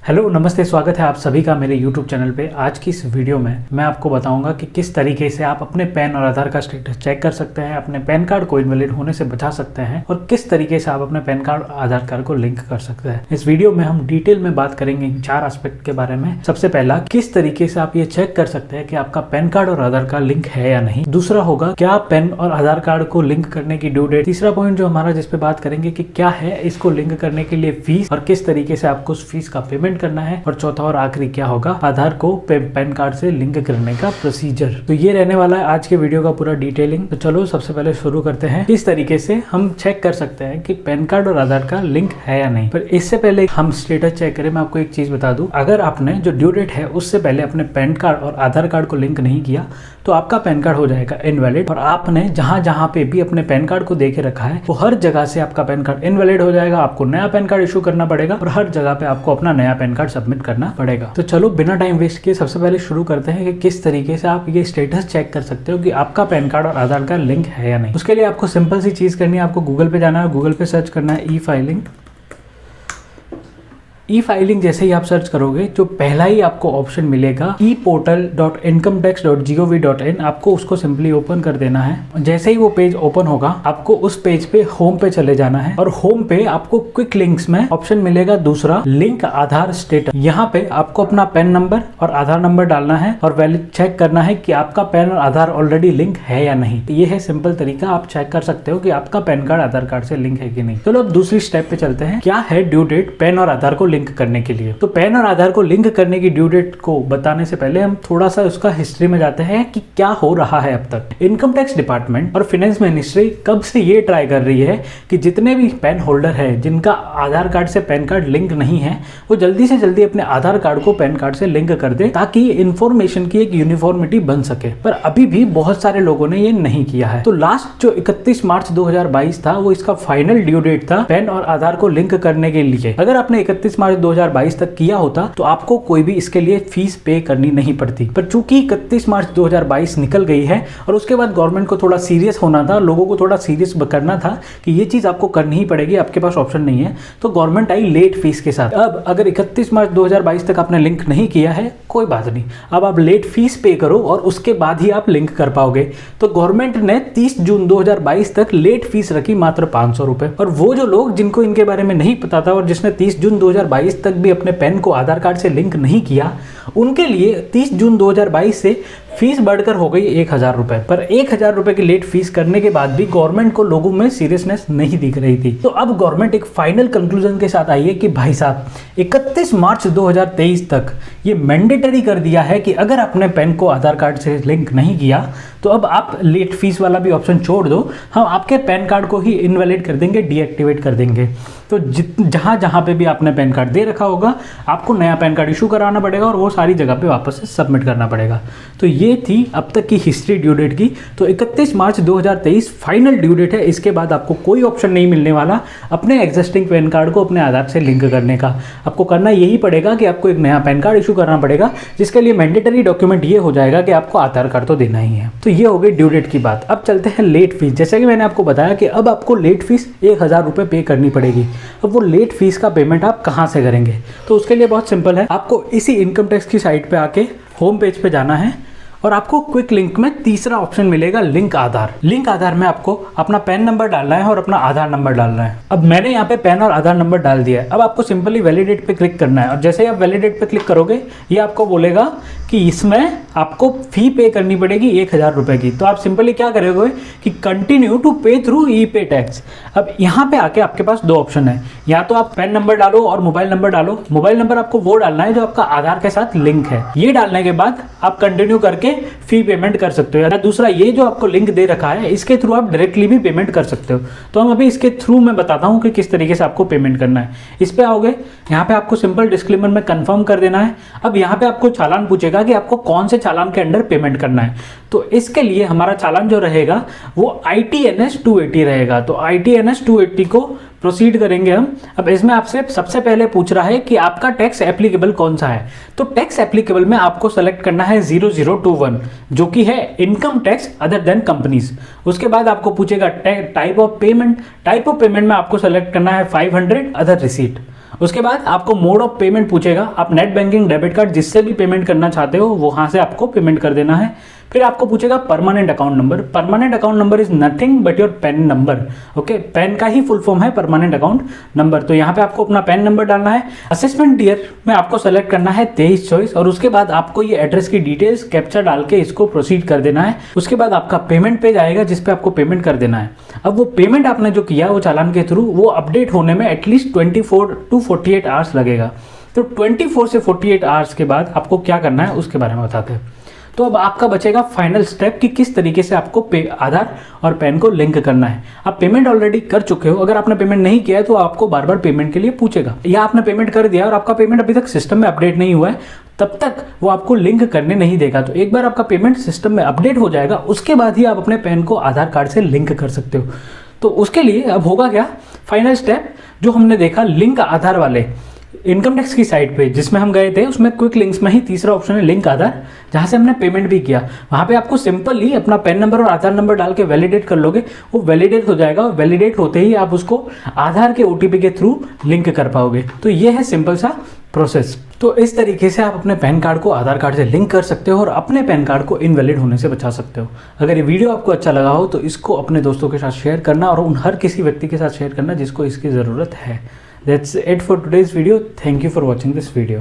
Hello नमस्ते, स्वागत है आप सभी का मेरे YouTube चैनल पे। आज की इस वीडियो में मैं आपको बताऊंगा कि किस तरीके से आप अपने पैन और आधार का स्टेटस चेक कर सकते हैं, अपने पैन कार्ड को इनवैलिड होने से बचा सकते हैं और किस तरीके से आप अपने पैन कार्ड और आधार कार्ड को लिंक कर सकते हैं। इस वीडियो में हम डिटेल में बात करेंगे इन 4 एस्पेक्ट के बारे में। सबसे पहला, किस तरीके से आप ये चेक कर सकते हैं कि आपका पैन कार्ड और आधार कार्ड लिंक है या नहीं। दूसरा होगा, क्या पैन और आधार कार्ड को लिंक करने की ड्यू डेट। तीसरा पॉइंट जो हमारा, जिसपे बात करेंगे कि क्या है इसको लिंक करने के लिए फीस और किस तरीके से आपको उस फीस का पेमेंट करना है। और चौथा और आखिरी क्या होगा, आधार को पैन कार्ड से लिंक करने का प्रोसीजर। तो ये रहने वाला है आज के वीडियो का पूरा डिटेलिंग। तो चलो सबसे पहले शुरू करते हैं, किस तरीके से हम चेक कर सकते हैं कि पैन कार्ड और आधार का लिंक है या नहीं। पर इससे पहले हम स्टेटस चेक करें, मैं आपको एक चीज बता दूं, अगर आपने जो ड्यू डेट है उससे पहले अपने पैन कार्ड और आधार कार्ड को लिंक नहीं किया तो आपका पैन कार्ड हो जाएगा इनवैलिड। और आपने जहां जहां पे भी अपने पैन कार्ड को देके रखा है वो हर जगह से आपका पैन कार्ड इनवैलिड हो जाएगा। आपको नया पैन कार्ड इशू करना पड़ेगा और हर जगह पे आपको अपना नया पैन कार्ड सबमिट करना पड़ेगा। तो चलो बिना टाइम वेस्ट किए सबसे पहले शुरू करते हैं कि किस तरीके से आप ये स्टेटस चेक कर सकते हो कि आपका पैन कार्ड और आधार कार्ड लिंक है या नहीं। उसके लिए आपको सिंपल सी चीज करनी है, आपको गूगल पे जाना है, गूगल पे सर्च करना है ई फाइलिंग। जैसे ही आप सर्च करोगे जो पहला ही आपको ऑप्शन मिलेगा eportal.incometax.gov.in, आपको उसको सिंपली ओपन कर देना है। जैसे ही वो पेज ओपन होगा आपको उस पेज पे होम पे चले जाना है और होम पे आपको क्विक लिंक्स में ऑप्शन मिलेगा दूसरा, लिंक आधार स्टेटस। यहाँ पे आपको अपना पैन नंबर और आधार नंबर डालना है और वैलिड चेक करना है कि आपका पैन और आधार ऑलरेडी लिंक है या नहीं। ये है सिंपल तरीका, आप चेक कर सकते हो कि आपका पैन कार्ड आधार कार्ड से लिंक है कि नहीं। चलो अब दूसरी स्टेप पे चलते हैं, क्या है ड्यू डेट पैन और आधार को लिंक करने के लिए। तो पैन और आधार को लिंक करने की ड्यू डेट को बताने से पहले हम थोड़ा सा उसका हिस्ट्री में जाते हैं कि क्या हो रहा है अब तक। इनकम टैक्स डिपार्टमेंट और फाइनेंस मिनिस्ट्री कब से ये ट्राई कर रही है कि जितने भी पैन होल्डर है जिनका आधार कार्ड से पैन कार्ड लिंक नहीं है वो जल्दी से जल्दी अपने आधार कार्ड को पैन कार्ड से लिंक कर दे ताकि इंफॉर्मेशन की एक यूनिफॉर्मिटी बन सके। पर अभी भी बहुत सारे लोगों ने ये नहीं किया है। तो लास्ट जो 31 मार्च 2022 था वो इसका फाइनल ड्यू डेट था पैन और आधार को लिंक करने के लिए। अगर आपने 31 मार्च 2022 तक किया होता तो आपको कोई भी इसके लिए फीस पे करनी नहीं पड़ती। पर चूंकि 31 मार्च 2022 निकल गई है और उसके बाद गवर्नमेंट को थोड़ा सीरियस होना था, लोगों को थोड़ा सीरियस करना था कि ये चीज आपको करनी ही पड़ेगी, आपके पास ऑप्शन नहीं है, तो गवर्नमेंट आई लेट फीस के साथ। अब अगर 31 मार्च 2022 तक आपने लिंक नहीं किया है कोई बात नहीं, अब आप लेट फीस पे करो और उसके बाद ही आप लिंक कर पाओगे। तो गवर्नमेंट ने 30 जून 2022 तक लेट फीस रखी मात्र 500 रुपए। और वो जो लोग जिनको इनके बारे में नहीं पता था और जिसने 30 जून 2022 तक भी अपने पैन को आधार कार्ड से लिंक नहीं किया, उनके लिए 30 जून 2022 से फीस बढ़कर हो गई 1000 रुपए। पर 1000 रुपए की लेट फीस करने के बाद भी गवर्नमेंट को लोगों में सीरियसनेस नहीं दिख रही थी। तो अब गवर्नमेंट एक फाइनल कंक्लूजन के साथ आई है कि भाई साहब 31 मार्च 2023 तक ये मैंडेटरी कर दिया है कि अगर आपने पैन को आधार कार्ड से लिंक नहीं किया तो अब आप लेट फीस वाला भी ऑप्शन छोड़ दो, हम आपके पैन कार्ड को ही इनवैलिड कर देंगे, डीएक्टिवेट कर देंगे। तो जहां जहां पे भी आपने पैन कार्ड दे रखा होगा आपको नया पैन कार्ड इशू कराना पड़ेगा और वो सारी जगह पे वापस से सबमिट करना पड़ेगा। तो ये थी अब तक की हिस्ट्री ड्यू डेट की। तो 31 मार्च 2023 फाइनल ड्यू डेट है, इसके बाद आपको कोई ऑप्शन नहीं मिलने वाला अपने एग्जिस्टिंग पैन कार्ड को अपने आधार से लिंक करने का। आपको करना यही पड़ेगा कि आपको एक नया पैन कार्ड इशू करना पड़ेगा, जिसके लिए मैंडेटरी डॉक्यूमेंट ये हो जाएगा कि आपको आधार कार्ड तो देना ही है। तो ये हो गई ड्यू डेट की बात। अब चलते हैं लेट फीस। जैसे कि मैंने आपको बताया कि अब आपको लेट फीस 1000 रुपए पे करनी पड़ेगी। अब वो लेट फीस का पेमेंट आप कहां से करेंगे, तो उसके लिए बहुत सिंपल है, आपको इसी इनकम टैक्स की साइट पे आके होम पेज पे जाना है और आपको क्विक लिंक में तीसरा ऑप्शन मिलेगा, लिंक आधार। लिंक आधार में आपको अपना पैन नंबर डालना है और अपना आधार नंबर डालना है। अब मैंने यहाँ पे पैन और आधार नंबर डाल दिया है। अब आपको सिंपली वैलिडेट पे क्लिक करना है और जैसे ही आप वैलिडेट पे क्लिक करोगे ये आपको बोलेगा कि इसमें आपको फी पे करनी पड़ेगी 1000 रुपए की। तो आप सिंपली क्या करोगे कि कंटिन्यू टू पे थ्रू ई पे टैक्स। अब यहाँ पे आके आपके पास 2 ऑप्शन है, या तो आप पैन नंबर डालो और मोबाइल नंबर डालो। मोबाइल नंबर आपको वो डालना है जो आपका आधार के साथ लिंक है। ये डालने के बाद आप कंटिन्यू करके फी पेमेंट कर सकते हो। या दूसरा, ये जो आपको लिंक दे रखा है इसके थ्रू आप डायरेक्टली भी पेमेंट कर सकते हो। तो हम अभी इसके थ्रू मैं बताता हूँ कि किस तरीके से आपको पेमेंट करना है। इस पे आओगे, यहाँ पे आपको सिंपल डिस्क्लेमर में कंफर्म कर देना है। अब यहाँ पे आपको चालान पूछेगा कि आपको कौन से चालान के अंडर पेमेंट करना है। तो इसके लिए हमारा चालान जो रहेगा वो ITNS 280 रहेगा। तो ITNS 280 को प्रोसीड करेंगे हम। अब इसमें आपसे सबसे पहले पूछ रहा है कि आपका टैक्स एप्लीकेबल कौन सा है। तो टैक्स एप्लीकेबल में आपको सेलेक्ट करना है 0021 जो कि है income tax other than companies. उसके बाद आपको पूछेगा type of payment. Type of payment में आपको सेलेक्ट करना है 500 अदर रिसीट। उसके बाद आपको मोड ऑफ पेमेंट पूछेगा, आप नेट बैंकिंग, डेबिट कार्ड जिससे भी पेमेंट करना चाहते हो वहां से आपको पेमेंट कर देना है। फिर आपको पूछेगा permanent account number. Permanent account number is nothing but your pan number. Okay, pan का ही फुल फॉर्म है परमानेंट अकाउंट नंबर। तो यहाँ पे आपको अपना पैन नंबर डालना है। असेसमेंट ईयर में आपको सेलेक्ट करना है 23-24 और उसके बाद आपको ये एड्रेस की डिटेल्स कैप्चा डाल के इसको प्रोसीड कर देना है। उसके बाद आपका पेमेंट पेज आएगा जिस पे आपको पेमेंट कर देना है। अब वो पेमेंट आपने जो किया वो चालान के थ्रू, वो अपडेट होने में एटलीस्ट 24 to 48 आवर्स लगेगा। तो 24 से 48 आवर्स के बाद आपको क्या करना है उसके बारे में बताते हैं। तो अब आपका बचेगा फाइनल स्टेप कि किस तरीके से आपको आधार और पैन को लिंक करना है। आप पेमेंट ऑलरेडी कर चुके हो, अगर आपने पेमेंट नहीं किया है तो आपको बार बार पेमेंट के लिए पूछेगा, या आपने पेमेंट कर दिया और आपका पेमेंट अभी तक सिस्टम में अपडेट नहीं हुआ है, तब तक वो आपको लिंक करने नहीं देगा। तो एक बार आपका पेमेंट सिस्टम में अपडेट हो जाएगा उसके बाद ही आप अपने पैन को आधार कार्ड से लिंक कर सकते हो। तो उसके लिए अब होगा क्या, फाइनल स्टेप जो हमने देखा लिंक आधार वाले इनकम टैक्स की साइट पे जिसमें हम गए थे, उसमें क्विक लिंक्स में ही तीसरा ऑप्शन है लिंक आधार, जहां से हमने पेमेंट भी किया। वहां पे आपको सिंपली अपना पैन नंबर और आधार नंबर डाल के वैलिडेट कर लोगे, वो वैलिडेट हो जाएगा। वैलिडेट होते ही आप उसको आधार के OTP के थ्रू लिंक कर पाओगे। तो ये है सिंपल सा प्रोसेस। तो इस तरीके से आप अपने पैन कार्ड को आधार कार्ड से लिंक कर सकते हो और अपने पैन कार्ड को इनवैलिड होने से बचा सकते हो। अगर ये वीडियो आपको अच्छा लगा हो तो इसको अपने दोस्तों के साथ शेयर करना और उन हर किसी व्यक्ति के साथ शेयर करना जिसको इसकी ज़रूरत है। That's it for today's video. Thank you for watching this video.